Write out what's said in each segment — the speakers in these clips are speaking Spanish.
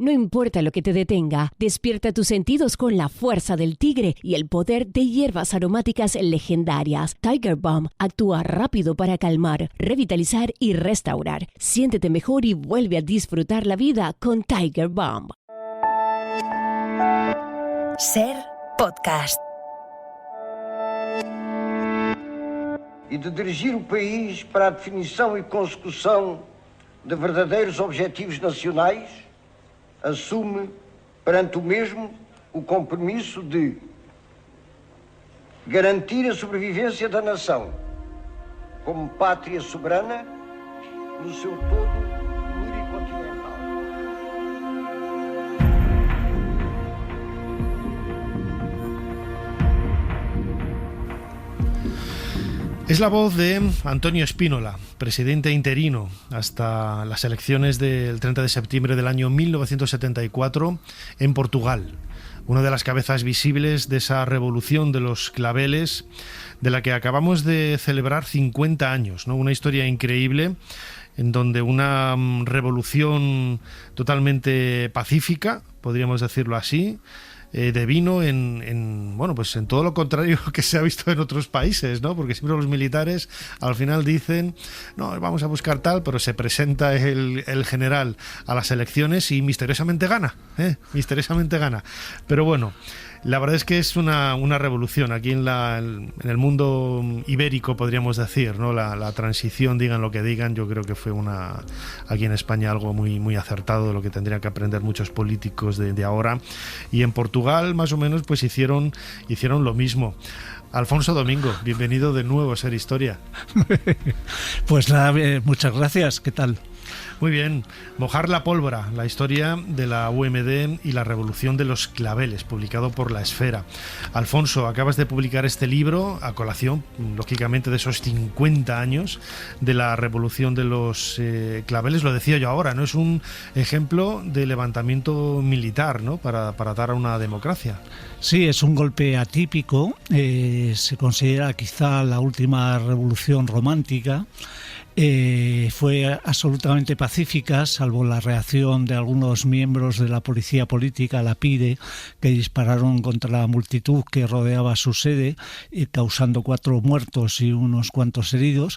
No importa lo que te detenga, despierta tus sentidos con la fuerza del tigre y el poder de hierbas aromáticas legendarias. Tiger Balm actúa rápido para calmar, revitalizar y restaurar. Siéntete mejor y vuelve a disfrutar la vida con Tiger Balm. Ser Podcast. E de dirigir o país para a definição e consecução de verdadeiros objetivos nacionais, assume perante o mesmo o compromisso de garantir a sobrevivência da nação como pátria soberana no seu todo pluricontinental. Es la voz de Antonio Spínola, presidente interino hasta las elecciones del 30 de septiembre del año 1974 en Portugal. Una de las cabezas visibles de esa revolución de los claveles, de la que acabamos de celebrar 50 años, ¿no? Una historia increíble en donde una revolución totalmente pacífica, podríamos decirlo así, devino en todo lo contrario que se ha visto en otros países, ¿no? Porque siempre los militares al final dicen, no, vamos a buscar tal, pero se presenta el general a las elecciones y misteriosamente gana, misteriosamente gana. Pero bueno, la verdad es que es una revolución aquí en el mundo ibérico, podríamos decir, ¿no? La transición, digan lo que digan, yo creo que fue aquí en España algo muy, muy acertado, de lo que tendrían que aprender muchos políticos de ahora. Y en Portugal, más o menos, pues hicieron lo mismo. Alfonso Domingo, bienvenido de nuevo a Ser Historia. Pues nada, muchas gracias, ¿qué tal? Muy bien, Mojar la pólvora, la historia de la UMD y la revolución de los claveles, publicado por La Esfera. Alfonso, acabas de publicar este libro a colación, lógicamente, de esos 50 años de la revolución de los claveles. Lo decía yo ahora, ¿no? Es un ejemplo de levantamiento militar, ¿no? Para dar a una democracia. Sí, es un golpe atípico, se considera quizá la última revolución romántica. Fue absolutamente pacífica, salvo la reacción de algunos miembros de la policía política, la PIDE, que dispararon contra la multitud que rodeaba su sede, causando 4 muertos y unos cuantos heridos.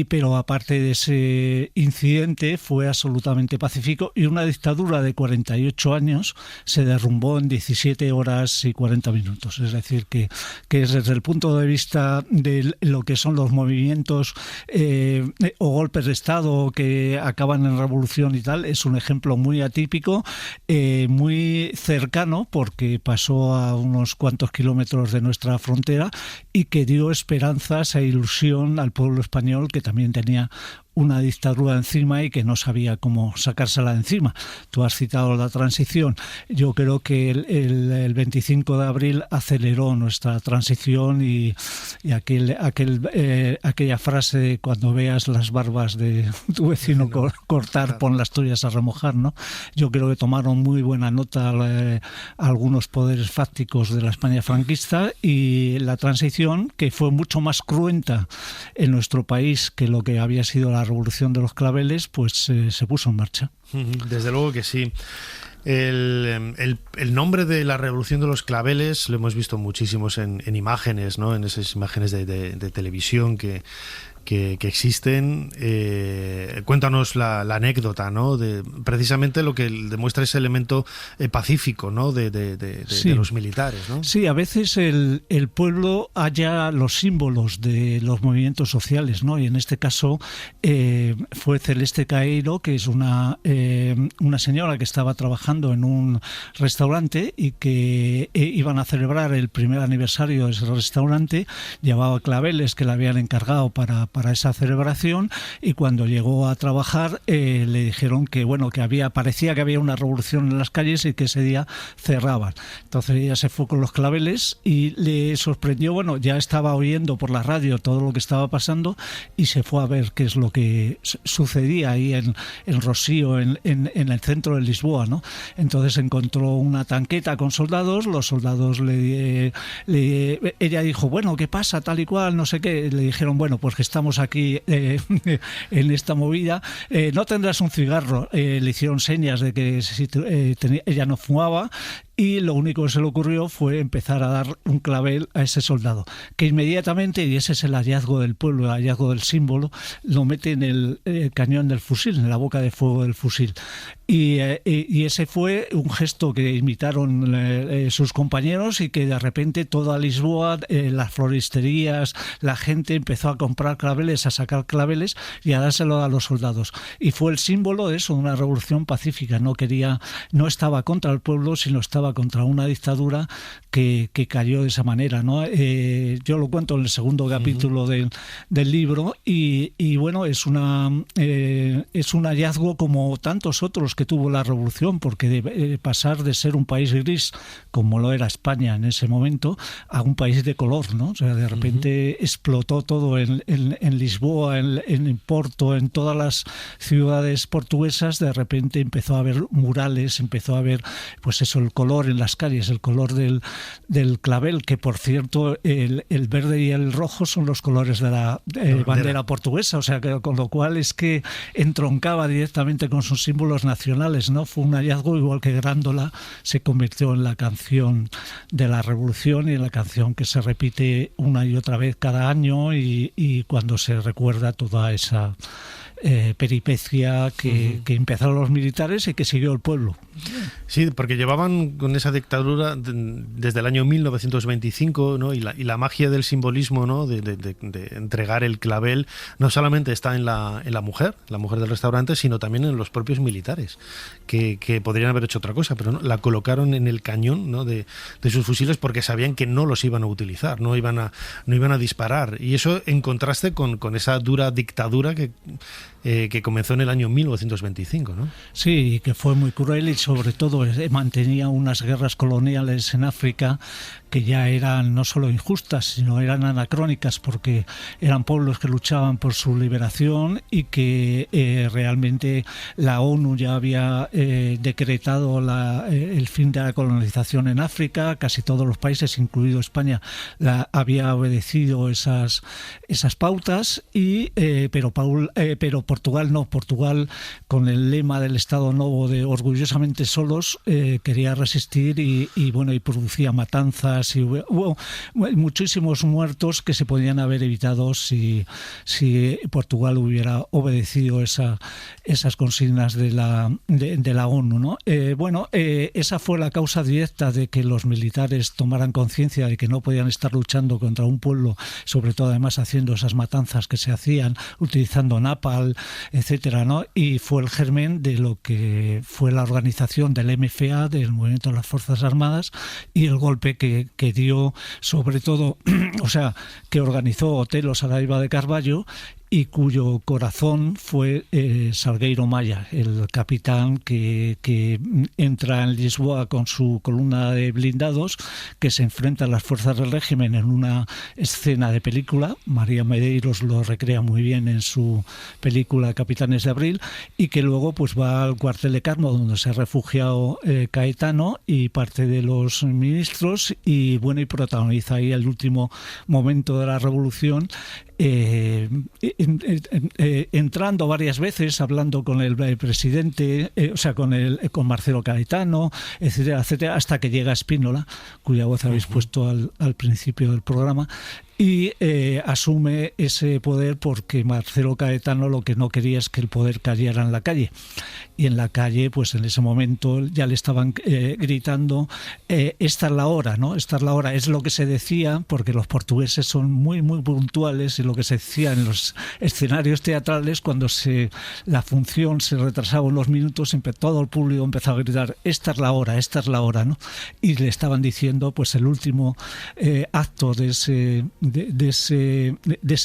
Pero aparte de ese incidente, fue absolutamente pacífico, y una dictadura de 48 años se derrumbó en 17 horas y 40 minutos. Es decir, que desde el punto de vista de lo que son los movimientos o golpes de Estado que acaban en revolución y tal, es un ejemplo muy atípico, muy cercano, porque pasó a unos cuantos kilómetros de nuestra frontera y que dio esperanzas e ilusión al pueblo español, que también tenía una dictadura encima y que no sabía cómo sacársela de encima. Tú has citado la transición. Yo creo que el 25 de abril aceleró nuestra transición y aquella frase de cuando veas las barbas de tu vecino cortar, pon las tuyas a remojar, ¿no? Yo creo que tomaron muy buena nota algunos poderes fácticos de la España franquista, y la transición, que fue mucho más cruenta en nuestro país que lo que había sido la revolución de los claveles, pues se puso en marcha. Desde luego que sí. El nombre de la revolución de los claveles lo hemos visto muchísimos en imágenes, ¿no? En esas imágenes de televisión que existen. Cuéntanos la anécdota, ¿no? De precisamente lo que demuestra ese elemento pacífico, ¿no? de los militares, ¿no? Sí, a veces el pueblo halla los símbolos de los movimientos sociales, ¿no? Y en este caso fue Celeste Caeiro, que es una señora que estaba trabajando en un restaurante y que iban a celebrar el primer aniversario de ese restaurante. Llevaba claveles que le habían encargado para esa celebración, y cuando llegó a trabajar le dijeron que parecía que había una revolución en las calles y que ese día cerraban. Entonces ella se fue con los claveles y le sorprendió, ya estaba oyendo por la radio todo lo que estaba pasando, y se fue a ver qué es lo que sucedía ahí en Rocío, en el centro de Lisboa, ¿no? Entonces encontró una tanqueta con soldados. Los soldados ella dijo, ¿qué pasa? Tal y cual, no sé qué. Le dijeron, pues que estamos estamos aquí en esta movida, no tendrás un cigarro. Le hicieron señas de que ella no fumaba, y lo único que se le ocurrió fue empezar a dar un clavel a ese soldado, que inmediatamente, y ese es el hallazgo del pueblo, el hallazgo del símbolo, lo mete en el cañón del fusil, en la boca de fuego del fusil. Y ese fue un gesto que imitaron sus compañeros, y que de repente toda Lisboa, las floristerías, la gente empezó a comprar claveles, a sacar claveles y a dárselo a los soldados. Y fue el símbolo de eso, una revolución pacífica. No estaba contra el pueblo, sino estaba contra una dictadura que cayó de esa manera, ¿no? Yo lo cuento en el segundo capítulo del libro, y bueno, es un hallazgo como tantos otros que tuvo la revolución, porque de pasar de ser un país gris, como lo era España en ese momento, a un país de color, ¿no? O sea, de repente explotó todo en Lisboa, en Porto, en todas las ciudades portuguesas. De repente empezó a haber murales, empezó a haber, pues eso, el color en las calles, el color del clavel, que por cierto el verde y el rojo son los colores de la bandera portuguesa, o sea, que, con lo cual es que entroncaba directamente con sus símbolos nacionales, ¿no? Fue un hallazgo, igual que Grándola se convirtió en la canción de la revolución, y en la canción que se repite una y otra vez cada año, y cuando se recuerda toda esa peripecia que empezaron los militares y que siguió el pueblo. Sí, porque llevaban con esa dictadura desde el año 1925, ¿no? y la magia del simbolismo, ¿no? de entregar el clavel no solamente está en la mujer del restaurante, sino también en los propios militares, que podrían haber hecho otra cosa, pero no, la colocaron en el cañón, ¿no? de sus fusiles, porque sabían que no los iban a utilizar, no iban a disparar, y eso en contraste con esa dura dictadura que comenzó en el año 1925, ¿no? Sí, que fue muy cruel, y sobre todo mantenía unas guerras coloniales en África que ya eran no solo injustas, sino eran anacrónicas, porque eran pueblos que luchaban por su liberación, y que realmente la ONU ya había decretado el fin de la colonización en África. Casi todos los países, incluido España, había obedecido esas pautas, pero Portugal no. Portugal, con el lema del Estado Novo de orgullosamente solos, quería resistir, y producía matanzas, y hubo muchísimos muertos que se podían haber evitado si Portugal hubiera obedecido esas consignas de la ONU, ¿no? Esa fue la causa directa de que los militares tomaran conciencia de que no podían estar luchando contra un pueblo, sobre todo además haciendo esas matanzas que se hacían, utilizando napalm, etcétera, ¿no? Y fue el germen de lo que fue la organización del MFA, del Movimiento de las Fuerzas Armadas, y el golpe que dio, sobre todo, o sea, que organizó Otelo Saraiva de Carvalho, y cuyo corazón fue Salgueiro Maia, el capitán que entra en Lisboa con su columna de blindados, que se enfrenta a las fuerzas del régimen en una escena de película. María Medeiros lo recrea muy bien en su película Capitanes de Abril, y que luego pues va al cuartel de Carmo, donde se ha refugiado Caetano y parte de los ministros, y protagoniza ahí el último momento de la revolución, entrando varias veces, hablando con el presidente, con Marcelo Caetano, etcétera, etcétera, hasta que llega Spínola, cuya voz habéis puesto al principio del programa, y asume ese poder, porque Marcelo Caetano lo que no quería es que el poder cayera en la calle, y en la calle, pues en ese momento ya le estaban gritando esta es la hora, ¿no? Esta es la hora, es lo que se decía, porque los portugueses son muy muy puntuales, y lo que se decía en los escenarios teatrales, cuando la función se retrasaba unos minutos, todo el público empezaba a gritar esta es la hora, ¿no? Y le estaban diciendo pues el último acto de ese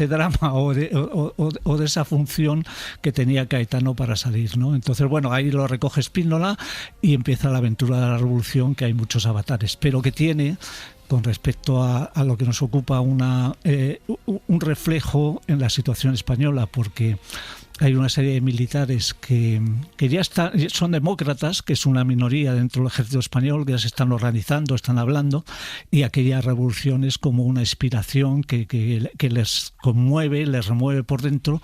drama o de esa función que tenía Caetano para salir, ¿no? Entonces, ahí lo recoge Spínola, y empieza la aventura de la revolución, que hay muchos avatares, pero que tiene, con respecto a lo que nos ocupa, un reflejo en la situación española, porque hay una serie de militares que ya son demócratas, que es una minoría dentro del ejército español, que ya se están organizando, están hablando, y aquella revolución es como una inspiración que les conmueve, les remueve por dentro,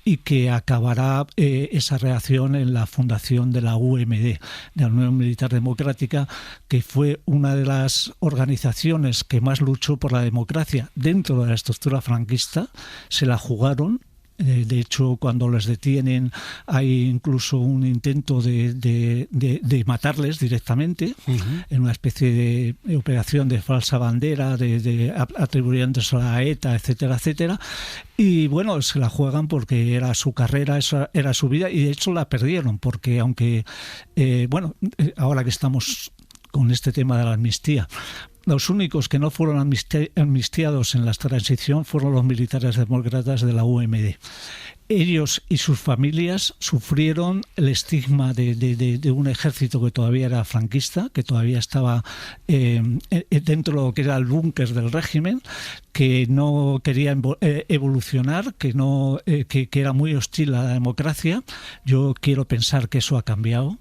y que acabará esa reacción en la fundación de la UMD, de la Unión Militar Democrática, que fue una de las organizaciones que más luchó por la democracia dentro de la estructura franquista. Se la jugaron. De hecho, cuando les detienen hay incluso un intento de matarles directamente, en una especie de operación de falsa bandera, atribuyéndose a la ETA, etcétera, etcétera. Y bueno, se la juegan porque era su carrera, era su vida, y de hecho la perdieron, porque aunque, ahora que estamos con este tema de la amnistía, los únicos que no fueron amnistiados en la transición fueron los militares demócratas de la UMD. Ellos y sus familias sufrieron el estigma de un ejército que todavía era franquista, que todavía estaba dentro de lo que era el búnker del régimen, que no quería evolucionar, que era muy hostil a la democracia. Yo quiero pensar que eso ha cambiado,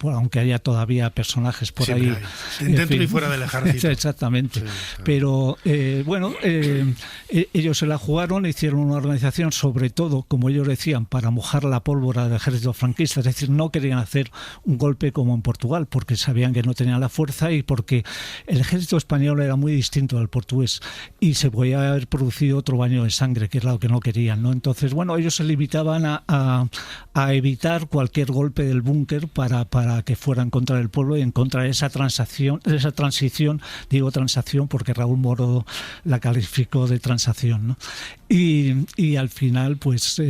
aunque haya todavía personajes por siempre ahí. Dentro y fuera del ejército. Exactamente. Sí. Pero ellos se la jugaron, hicieron una organización sobre todo, como ellos decían, para mojar la pólvora del ejército franquista. Es decir, no querían hacer un golpe como en Portugal, porque sabían que no tenían la fuerza y porque el ejército español era muy distinto al portugués y se podía haber producido otro baño de sangre, que es lo que no querían, ¿no? Entonces, ellos se limitaban a evitar cualquier golpe del búnker para que fuera en contra del pueblo y en contra de esa transición, digo transacción porque Raúl Moro la calificó de transacción, ¿no? Y al final pues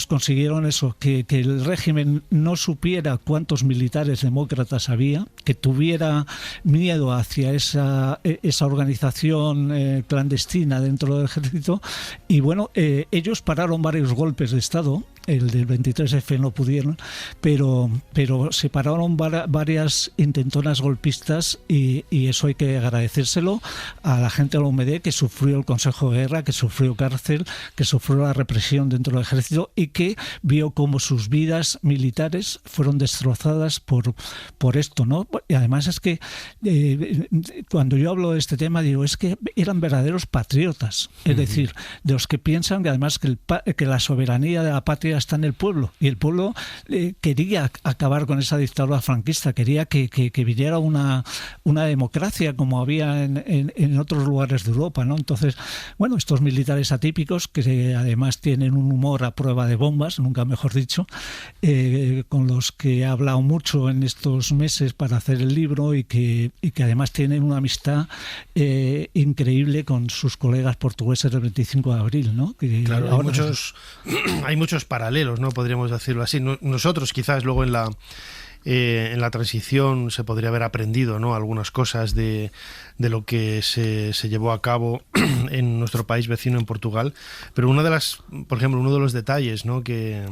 consiguieron eso, que el régimen no supiera cuántos militares demócratas había, que tuviera miedo hacia esa organización clandestina dentro del ejército. Y ellos pararon varios golpes de Estado. El del 23F no pudieron, pero se pararon varias intentonas golpistas y eso hay que agradecérselo a la gente de la UMD, que sufrió el Consejo de Guerra, que sufrió cárcel, que sufrió la represión dentro del ejército y que vio cómo sus vidas militares fueron destrozadas por esto, ¿no? Y además es que cuando yo hablo de este tema digo, es que eran verdaderos patriotas, es decir, de los que piensan que además que la soberanía de la patria está en el pueblo, y el pueblo quería acabar con esa dictadura franquista, quería que viniera una democracia como había en otros lugares de Europa, ¿no? Entonces, estos militares atípicos, que además tienen un humor a prueba de bombas, nunca mejor dicho, con los que he hablado mucho en estos meses para hacer el libro, y que además tienen una amistad increíble con sus colegas portugueses del 25 de abril, ¿no? Claro, hay muchos paralelos, ¿no? Podríamos decirlo así. Nosotros quizás luego en la transición se podría haber aprendido, ¿no?, algunas cosas de lo que se llevó a cabo en nuestro país vecino, en Portugal, pero por ejemplo, uno de los detalles, ¿no?, que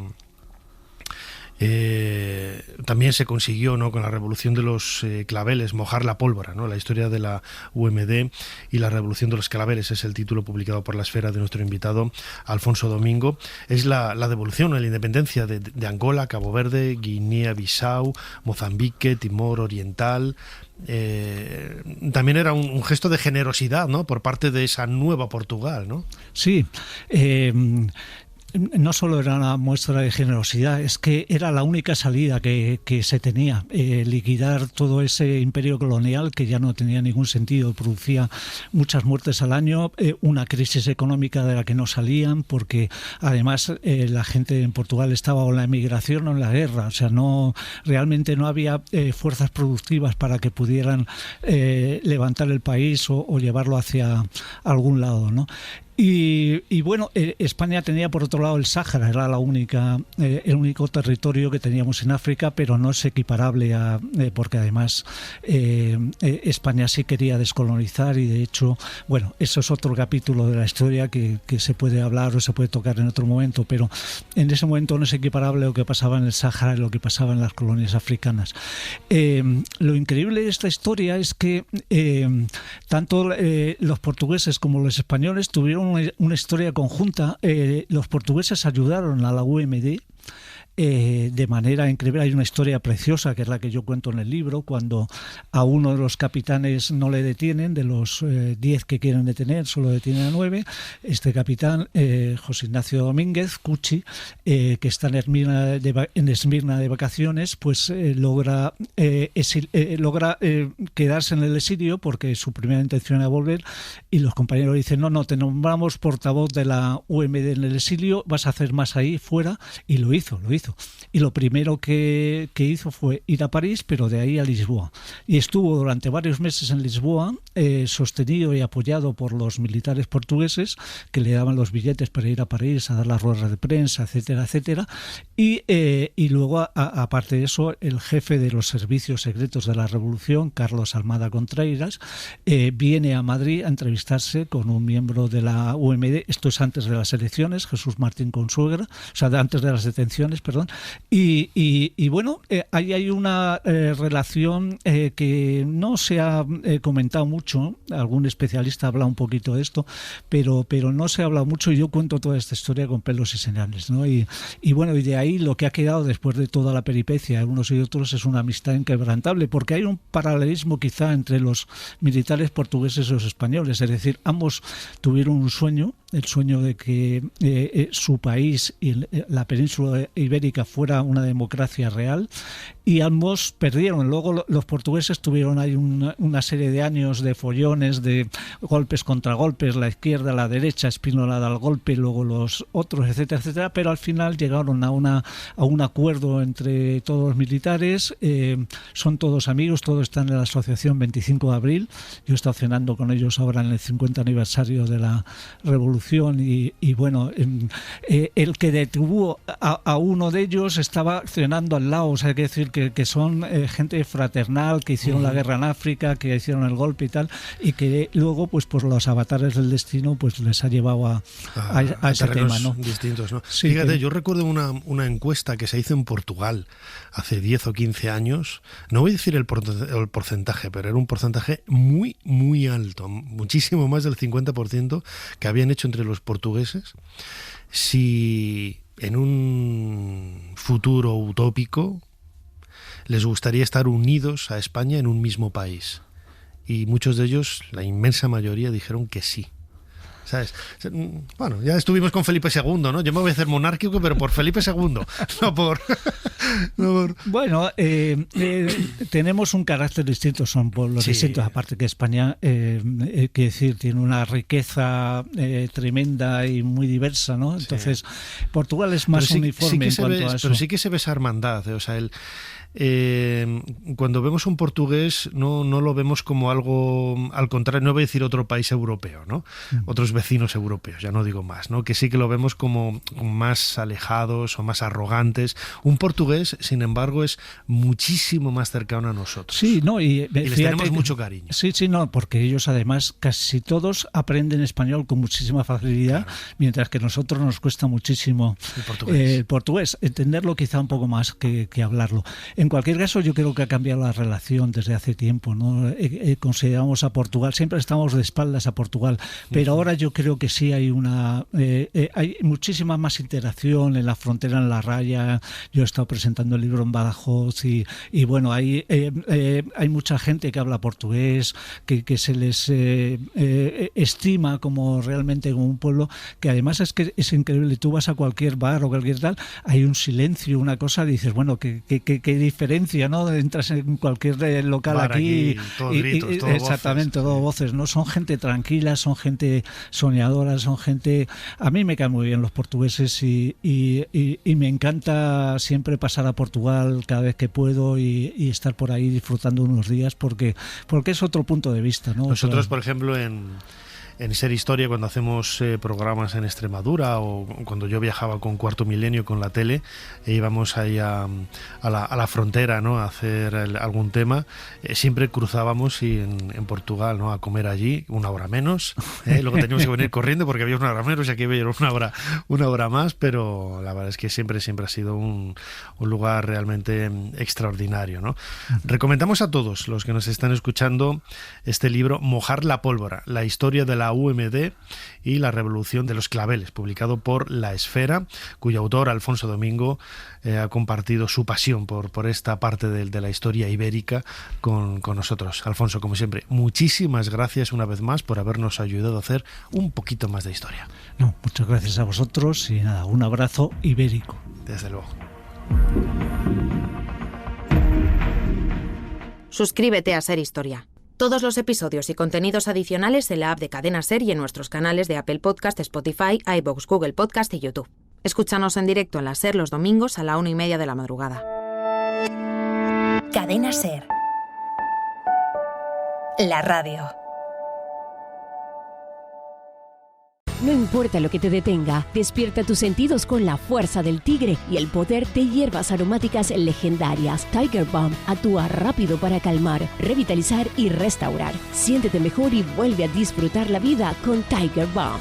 también se consiguió, ¿no?, con la revolución de los claveles, mojar la pólvora, ¿no? La historia de la UMD y la revolución de los claveles es el título publicado por La Esfera de nuestro invitado Alfonso Domingo. Es la devolución, la independencia de Angola, Cabo Verde, Guinea-Bissau, Mozambique, Timor Oriental. También era un gesto de generosidad, ¿no?, por parte de esa nueva Portugal, ¿no? Sí. No solo era una muestra de generosidad, es que era la única salida que se tenía, liquidar todo ese imperio colonial que ya no tenía ningún sentido, producía muchas muertes al año, una crisis económica de la que no salían, porque además la gente en Portugal estaba o en la emigración o en la guerra, o sea, realmente no había fuerzas productivas para que pudieran levantar el país o llevarlo hacia algún lado, ¿no? Y España tenía por otro lado el Sáhara, era el único territorio que teníamos en África, pero no es equiparable porque además España sí quería descolonizar, y de hecho, eso es otro capítulo de la historia que se puede hablar o se puede tocar en otro momento, pero en ese momento no es equiparable lo que pasaba en el Sáhara y lo que pasaba en las colonias africanas. Lo increíble de esta historia es que tanto los portugueses como los españoles tuvieron una historia conjunta. Los portugueses ayudaron a la UMD de manera increíble. Hay una historia preciosa que es la que yo cuento en el libro, cuando a uno de los capitanes no le detienen, de los 10 que quieren detener, solo detienen a 9. Este capitán, José Ignacio Domínguez, Cuchi, que está en Esmirna de vacaciones, pues logra quedarse en el exilio porque su primera intención era volver, y los compañeros dicen, no, te nombramos portavoz de la UMD en el exilio, vas a hacer más ahí fuera, y lo hizo. Y lo primero que hizo fue ir a París, pero de ahí a Lisboa. Y estuvo durante varios meses en Lisboa, sostenido y apoyado por los militares portugueses, que le daban los billetes para ir a París, a dar las ruedas de prensa, etcétera, etcétera. Y luego, aparte de eso, el jefe de los servicios secretos de la Revolución, Carlos Almada Contreiras, viene a Madrid a entrevistarse con un miembro de la UMD. Esto es antes de las elecciones, Jesús Martín Consuegra, o sea, antes de las detenciones, perdón. Y bueno, ahí hay una relación que no se ha comentado mucho. Algún especialista habla un poquito de esto, pero no se ha hablado mucho, y yo cuento toda esta historia con pelos y señales, ¿no? Y bueno, y de ahí lo que ha quedado después de toda la peripecia de unos y otros es una amistad inquebrantable, porque hay un paralelismo quizá entre los militares portugueses y los españoles. Es decir, ambos tuvieron un sueño, el sueño de que su país y la península ibérica fuera una democracia real, y ambos perdieron. Luego los portugueses tuvieron ahí una serie de años de follones, de golpes contra golpes, la izquierda, la derecha, Spínola da el golpe, luego los otros, etcétera, etcétera, pero al final llegaron a un acuerdo entre todos los militares. Son todos amigos, todos están en la asociación 25 de abril. Yo he estado cenando con ellos ahora en el 50 aniversario de la Revolución, y bueno, el que detuvo a uno de ellos estaba cenando al lado. O sea, hay que decir que son gente fraternal, que hicieron la guerra en África, que hicieron el golpe y tal, y que luego pues por los avatares del destino pues les ha llevado a ese tema, ¿no? Distintos, ¿no? Sí, fíjate, yo recuerdo una encuesta que se hizo en Portugal hace 10 o 15 años. No voy a decir el porcentaje, pero era un porcentaje muy, muy alto, muchísimo más del 50% que habían hecho entre los portugueses. Si en un futuro utópico les gustaría estar unidos a España en un mismo país. Y muchos de ellos, la inmensa mayoría, dijeron que sí. ¿Sabes? Bueno, ya estuvimos con Felipe II, ¿no? Yo me voy a hacer monárquico, pero por Felipe II, no por... Bueno, tenemos un carácter distinto, son pueblos distintos, aparte que España, quiero decir, tiene una riqueza tremenda y muy diversa, ¿no? Entonces, Portugal es más uniforme en cuanto a eso. Pero sí que se ve esa hermandad, o sea, cuando vemos un portugués no lo vemos como algo, al contrario, no voy a decir otro país europeo, ¿no? Otros vecinos europeos, ya no digo más, ¿no? Que sí que lo vemos como más alejados o más arrogantes. Un portugués, sin embargo, es muchísimo más cercano a nosotros. Sí, no, y les tenemos mucho cariño. Sí, no, porque ellos además casi todos aprenden español con muchísima facilidad, claro, mientras que a nosotros nos cuesta muchísimo el portugués, entenderlo quizá un poco más que hablarlo. En cualquier caso, yo creo que ha cambiado la relación desde hace tiempo, ¿no? Consideramos a Portugal, siempre estamos de espaldas a Portugal, pero ahora yo creo que sí hay hay muchísima más interacción en la frontera, en la raya. Yo he estado presentando el libro en Badajoz y bueno, hay mucha gente que habla portugués, que se les estima como realmente como un pueblo, que además es increíble. Tú vas a cualquier bar o cualquier tal, hay un silencio, una cosa, dices, bueno, que diferencia, ¿no? Entras en cualquier local aquí todo gritos, todo exactamente, todo voces, ¿no? Son gente tranquila, son gente soñadora, son gente... A mí me caen muy bien los portugueses y me encanta siempre pasar a Portugal cada vez que puedo y estar por ahí disfrutando unos días porque es otro punto de vista, ¿no? Nosotros, por ejemplo, en Ser Historia, cuando hacemos programas en Extremadura o cuando yo viajaba con Cuarto Milenio con la tele e íbamos ahí a la frontera, ¿no? A hacer algún tema, siempre cruzábamos en Portugal, ¿no? A comer allí, una hora menos, luego teníamos que venir corriendo porque había una hora menos y aquí había una hora más, pero la verdad es que siempre ha sido un lugar realmente extraordinario, ¿no? Recomendamos a todos los que nos están escuchando este libro, Mojar la pólvora, la historia de la la UMD y la Revolución de los Claveles, publicado por La Esfera, cuyo autor, Alfonso Domingo, ha compartido su pasión por esta parte de la historia ibérica con nosotros. Alfonso, como siempre, muchísimas gracias una vez más por habernos ayudado a hacer un poquito más de historia. No, muchas gracias a vosotros y nada, un abrazo ibérico. Desde luego. Suscríbete a Ser Historia. Todos los episodios y contenidos adicionales en la app de Cadena Ser y en nuestros canales de Apple Podcast, Spotify, iVoox, Google Podcast y YouTube. Escúchanos en directo en la Ser los domingos a la 1:30 de la madrugada. Cadena Ser. La radio. No importa lo que te detenga, despierta tus sentidos con la fuerza del tigre y el poder de hierbas aromáticas legendarias. Tiger Balm actúa rápido para calmar, revitalizar y restaurar. Siéntete mejor y vuelve a disfrutar la vida con Tiger Balm.